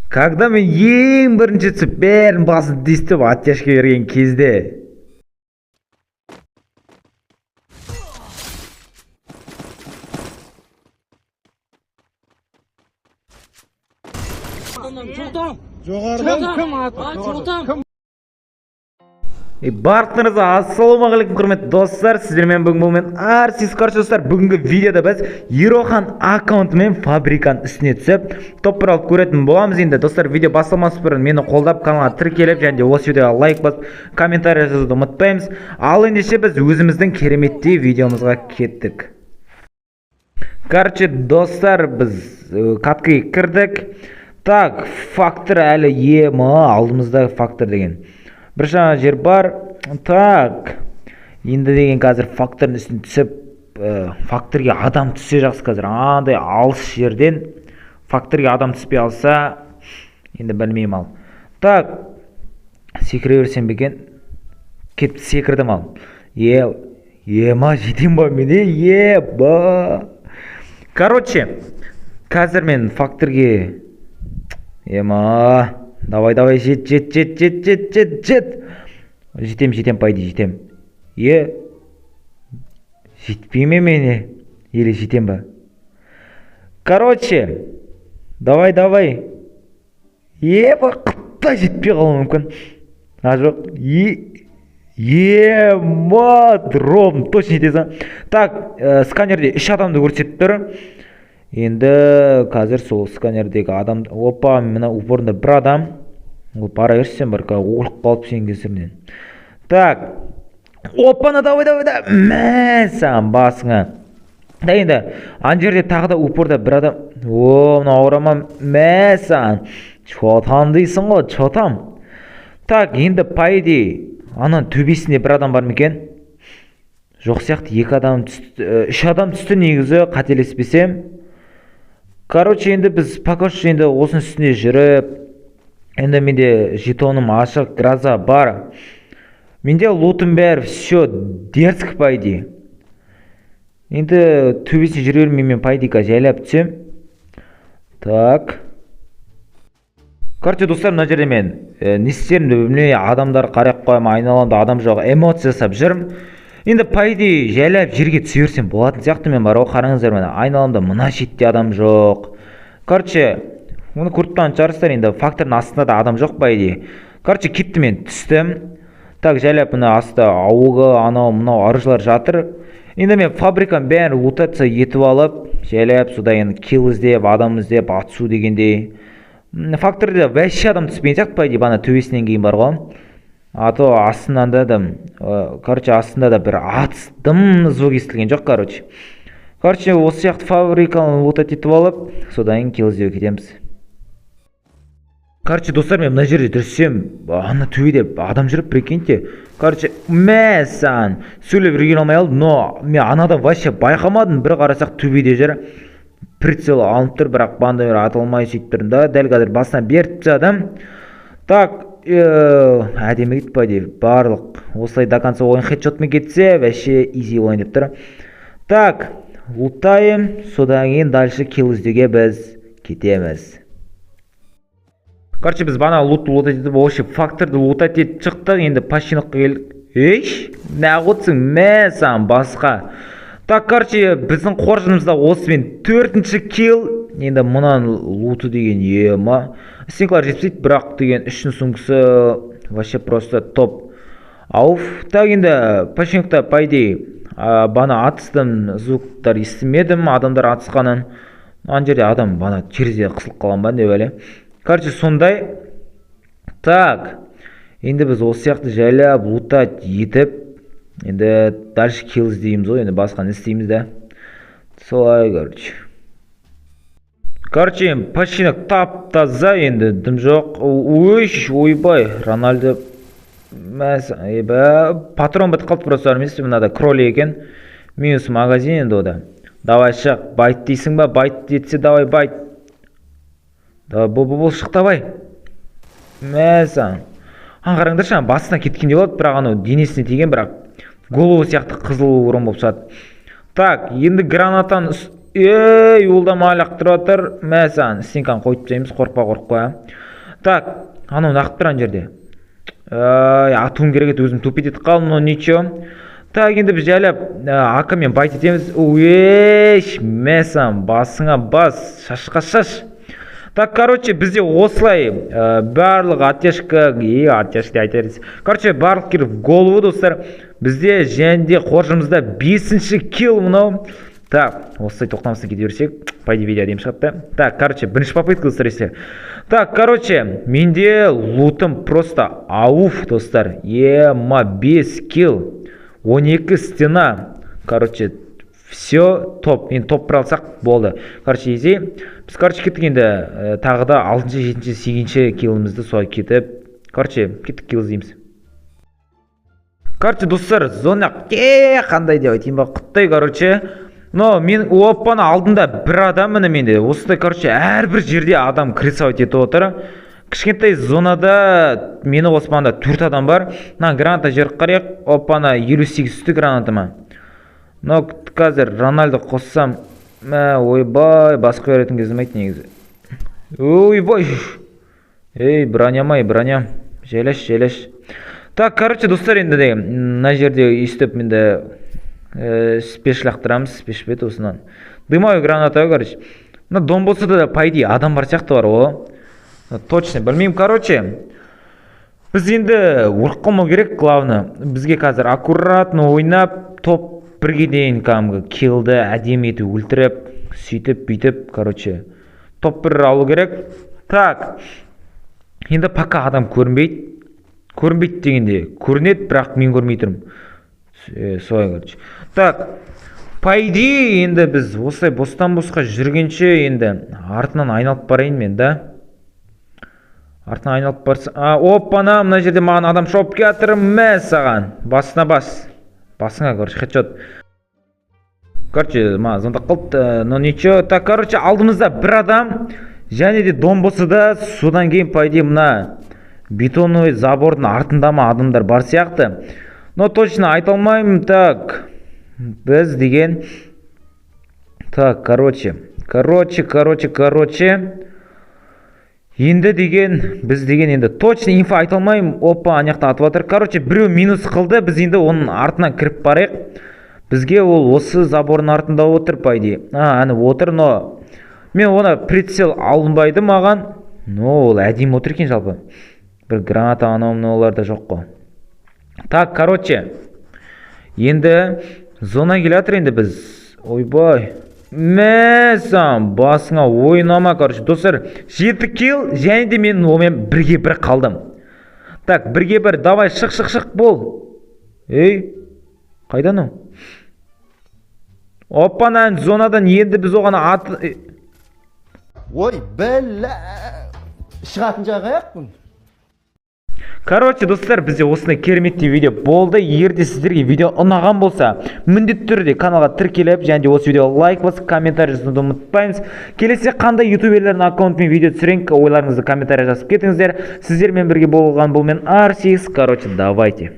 Когда мен ең бірінші түсіп бәрін басын тістеп оттяжке берген кезде. Барлықтарыңызға ассалаумағалейкум құрметті достар, сіздермен бүгін мен Арсис. Қарсы достар, бүгінгі видеода біз Ерохан аккаунтымен фабриканың үстіне түсіп топпар алып көретін боламыз. Енді достар, видео бастамас бұрын мені қолдап каналға тіркеліп және осы видеоға лайк басып комментарий жазуды ұмытпаймыз. Ал ендеше біз өзіміздің кереметтей видеомызға кеттік. Короче достар, біз каткаға кірдік. Так, фактор әлі алдымызда фактор деген бір жаңа жер бар. Так, енді деген қазір факторын үстін түсіп, факторге адам түссе жақсы. Қазір андай алыс жерден факторге адам түспей алса, енді білмеймін ал. Так, секіре берсем бекен, кетіп секірдім ал. Ема, жетем ба мене? Еба. Короче, қазір мен факторге давай, жет. Жетем, пайды, жетем. Жетпей ме мені? Или жетем ба? Короче, давай. Құтта жетпей қалуым мүмкін. Жоқ. Дром, точно жетесің. Так, сканерде 3 адамды көрсетіп тұр. Енді қазір сол сканердегі адам, опа, мына упорында бір адам, ол пара берсен бар, олық қалып сен кесірінен. Так, опана, давай, мәсән басыңа. Да енді, ан жерде тағы да упорда бір адам, мына ауырама, мәсән, чотам дейсің ғой, чотам. Так, енді пайды, анан төбесінде бір адам бар мекен? Жоқ сияқты, 3 адам түсті негізі, қателеспесем. Короче, енді біз пока что енді осының үстіне жүріп, енді менде жетоным ашық, граза бар. Менде лотым бәрі, все, дерзк пайди. Енді төбесіне жүрер мен пайдика жайлап түсем. Так. Короче, достар, мына жерде мен не істерімді білмей, адамдар қарап қойым, айналамда адам жоқ, эмоция жасап жүрмін. Енді пайды жайлап жерге түсе берсем болатын сияқты. Мен бар ғой, қараңыздар, мына айналамда мына шетте адам жоқ. Короче, оны көріп тұрған шығарсыздар. Енді фактордың астында да адам жоқ пайды. Короче, кетті, мен түстім. Так, жайлап мына астында ауығы, анау мынау арыжылар жатыр. Енді мен фабриканы бәрін лутация етіп алып, жайлап суда енді килл іздеп, адам іздеп, атысу дегендей. Факторда вообще адам түспеген сияқты пайды, бана төбесінен кейін бар ғой. Ато астынан да, короче, астында да бір атыстым, звук естілген жоқ, короче. Короче, осы сияқты фабриканы лутать етіп алып, содан килл іздеуге кетеміз. Короче, достар, мен мына жерде жүрсем, ана төбеде адам жүріп, прикиньте. Короче, мәсән, сөйлеп жүрген алмай алды, но мен анада вообще байқамадым. Bir қарасақ төбеде жүр, прицел алынып тұр, бірақ банда атылмай сөйтіп тұрмын да, дәл қазір басына беріп тастадым. Так, әдемі кетіп пайды, барлық осылай до конца ойын хедшотмен кетсе, вообще изи ойын деп тұр. Так, лутайым, содан кейін дальше килл іздеуге біз кетеміз. Короче, біз бана лутать етіп, вообще факторды лутать етіп шықтық. Енді пашиныққа келдік. Нағытсың, мәсән басқа. Так, короче, біздің қоржынымызда осымен 4-ші килл. Енді мұнан луту деген ема. Стенклар жетпейді, бірақ деген 3-ші сумкасы вообще просто топ. Ауф. Так, енді пашинықта пайды бана атыстым, звуктар естімедім, адамдар атысқанын. Ан жерде адам бана терезе қысылып қалған ба, не бәле. Короче, сондай. Так, енді біз осы сияқты жайлап лутать етіп, енді дальше килл іздейміз ғой, енді басқаны істейміз да. Солай, короче, пашинық тап-таза, енді дым жоқ. Ойбай, Рональдо патрон бітіп қалды просто армейсі, мынада кроли екен. Минус магазин енді ода. Давай шық, байт дейсің ба? Байт детсе, давай байт. Давай, бұл шық, давай. Мәсән. Қараңдар шаң, басына кеткенде болады, бірақ аны денесіне теген, бірақ голову сияқты қызыл ұрым болып шығады. Так, енді гранатаны ол да малақ тұра тұр. Мә саған стенканы қойып тастаймыз, қорықпа. Так, анау нақып тұр ана жерде. Атуым керек еді, өзім тупит етіп қалдым, но ничего. Так, енді біз жайлап акамен байт етеміз. Мә саған басыңа бас, шашқа шаш. Так, короче, бізде осылай барлық оттяжка айтарыз. Короче, барлық кир в голову, достар. Бізде жәнде қоржымызда 5-ші килл мынау. Так, осылай тоқтамысын кете берсек, пойди видео дейм шығатты. Так, короче, бірінші попытка, достар, есе. Так, короче, менде лутым просто ауф, достар. 5 килл, 12 стена. Короче, все топ. Енді топ бір алсақ болды. Короче, ези. Біз, короче, кеттік енді тағы да 6-ші, 7-ші, 8-ші киллімізді солай кетіп. Короче, кеттік килл іздейміз. Короче, достар, зона қандай деп айтайын ба, құттай, короче. Но мен оппаны алдында бір адам міне менде. Осындай, короче, әрбір жерде адам крисовать етіп отыр. Кішкентай зонада мені оспанда 4 адам бар. Граната жеріп қарайық. Оппаны 58-сті граната ма. Но қазір Рональдо қоссам, ойбай, басқа өретін кезімейді негізі. Ойбай. Броня. Желеш. Так, короче, достар, енді де, на жерде естіп менде спеш лақтырамыз, спеш бет осынан. Дымау граната, короче. Дом болса да, пайди, адам бар сияқты бар, о. Точно, білмеймін, короче. Біз енді ұрққымы керек, главны. Бізге қазір аккуратно ойнап, топ бірге дейін кәмгі киллді әдемі етіп өлтіріп, сөйтіп, бүйтіп, короче. Топ бір алу керек. Так, енді пока адам көрінбейді. Көрінбейді дегенде, көрінеді, бірақ мен көрмей тұрмын. Солай, короче. Так, пайди, енді біз осылай бостан-босқа жүргенше, енді артынан айналып барайын мен, да? Артынан айналып барса... Оппана, мына жерде маған адам шауып кетір, мә саған. Басына бас. Басыңа, короче, хедшот. Короче, маған зондақ қалды, но ничего. Так, короче, алдымызда бір адам, және де дом болса да, содан кейін пайди мына бетонный забордың артында ма адамдар бар сияқты. Но точно айта алмаймын. Так, біз деген... Так, короче. Енді деген, біз деген енді точно инфо айта алмаймын. Опа, анаяқта атып атыр. Короче, біреу минус қылды, біз енді оның артынан кіріп барайық. Бізге ол осы забордың артында отыр, пайди. Әні отыр, но... Мен оны прицел алынбайды маған. Но ол әдейм отыр екен жалпы. Бір граната оларда жоқ қой. Так, короче, енді зона келатыр енді біз. Ойбай. Мәсам, басыңа ойнама, короче. Достар, 7 килл, және де мен омен бірге бір қалдым. Так, бірге бір, давай, шық бол. Қайдан о? Оппанан, зонадан енді біз оған аты... Ой, бәлі, шығатын жаға яқпын. Короче, достар, бізде осындай кереметті видео болды. Егерде сіздерге видео ұнаған болса, міндетті түрде каналға тіркеліп, және де осы видеоға лайк басып, комментарий жазуды ұмытпаймыз. Келесі қандай ютуберлердің аккаунтымен видео түсірейін, ойларыңызды комментарий жазып кетіңіздер. Сіздермен бірге болған бұл мен Арсис. Короче, давайте.